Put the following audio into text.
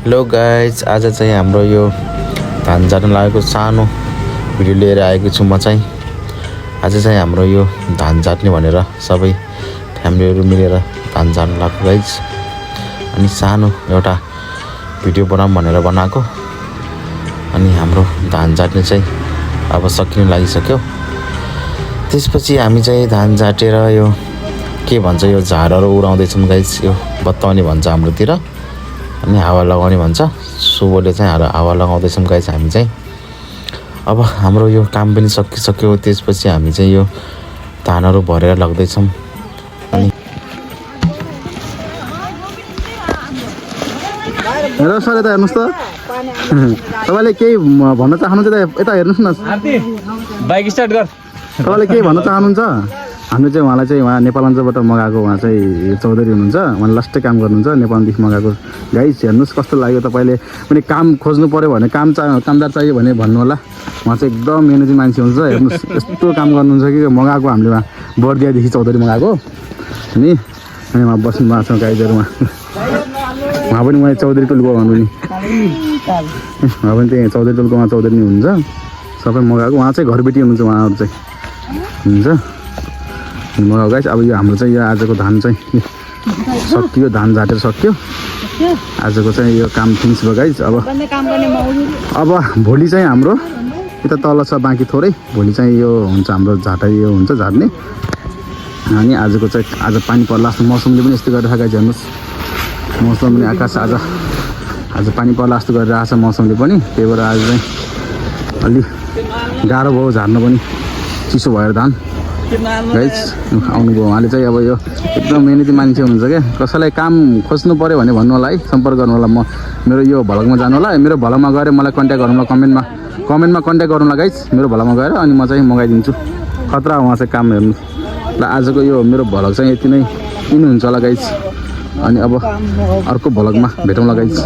Hello guys, आज चाहिँ हाम्रो यो धान झार्न लागेको सानो भिडियो लिएर आएको छु म चाहिँ। आज चाहिँ हाम्रो यो धान झार्ने भनेर सबै फ्यामिलीहरू मिलेर धान झार्न लागेको गाइज। अनि सानो एउटा भिडियो बनाऊँ भनेर बनाएको। अनि हाम्रो धान झार्ने चाहिँ अब सकिन लागिसक्यो। त्यसपछि हामी चाहिँ धान झाटेर यो के भन्छ यो झारहरू उडाउँदैछौँ गाइज। यो बत्ताउने भन्छ हाम्रोतिर, अनि हावा लगाउने भन्छ। सुबोले चाहिँ हावा लगाउँदैछौँ गाइज हामी चाहिँ। अब हाम्रो यो काम पनि सकिसक्यो। त्यसपछि हामी चाहिँ यो धानहरू भरेर लग्दैछौँ। अनि हेर सर, यता हेर्नुहोस् त। तपाईँले केही भन्न चाहनुहुन्छ? यता हेर्नुहोस् न। बाइक स्टार्ट कर। तपाईँले केही भन्न चाहनुहुन्छ? हामीले चाहिँ उहाँलाई चाहिँ उहाँ नेपालगञ्जबाट मगाएको, उहाँ चाहिँ चौधरी हुनुहुन्छ। उहाँले लास्टै काम गर्नुहुन्छ नेपालदेखि मगाएको। गाइस हेर्नुहोस् कस्तो लाग्यो। तपाईँले पनि काम खोज्नु पऱ्यो भने, कामदार चाहियो भने भन्नु होला। उहाँ चाहिँ एकदम मेहनती मान्छे हुन्छ। हेर्नुहोस् यस्तो काम गर्नुहुन्छ कि मगाएको हामीले उहाँ बर्दियादेखि चौधरी मगाएको। अनि उहाँ बस्नु भएको छ गाइजहरू। उहाँ पनि उहाँ चौधरी टोलको भन्नु नि, उहाँ पनि त्यही चौधरी टोलको उहाँ चौधरी नै हुनुहुन्छ। सबै मगाएको। उहाँ चाहिँ घरबेटी हुनुहुन्छ उहाँहरू चाहिँ हुन्छ मगाएको गाइस। अब यो हाम्रो चाहिँ यो आजको धान चाहिँ सकियो, धान झाटेर सकियो। आजको चाहिँ यो काम फिनिस भयो गाइस। अब भोलि चाहिँ हाम्रो यता तल छ बाँकी थोरै। भोलि चाहिँ यो हुन्छ हाम्रो झाटा, यो हुन्छ झार्ने। अनि आजको चाहिँ आज पानी पर्ला जस्तो मौसमले पनि यस्तो गरिरहेको गाइस। हेर्नुहोस् मौसम पनि आकाश आज पानी पर्ला जस्तो गरिरहेको छ मौसमले पनि। त्यही भएर आज चाहिँ अलि गाह्रो भयो झार्न पनि, चिसो भएर धान गाइस आउनुभयो। उहाँले चाहिँ अब यो एकदम मेहनती मान्छे हुनुहुन्छ क्या। कसैलाई काम खोज्नु पऱ्यो भने भन्नु होला है, सम्पर्क गर्नु होला। म मेरो यो भ्लगमा जानु होला। मेरो भ्लगमा गएर मलाई कन्ट्याक्ट गर्नु होला। कमेन्टमा कन्ट्याक्ट गर्नु होला गाइस मेरो भ्लगमा गएर। अनि म चाहिँ मगाइदिन्छु। खतरा उहाँ चाहिँ काम हेर्नु ल। आजको यो मेरो भ्लग चाहिँ यति नै हुन्छ होला गाइस। अनि अब अर्को भ्लगमा भेटौँला गाइस।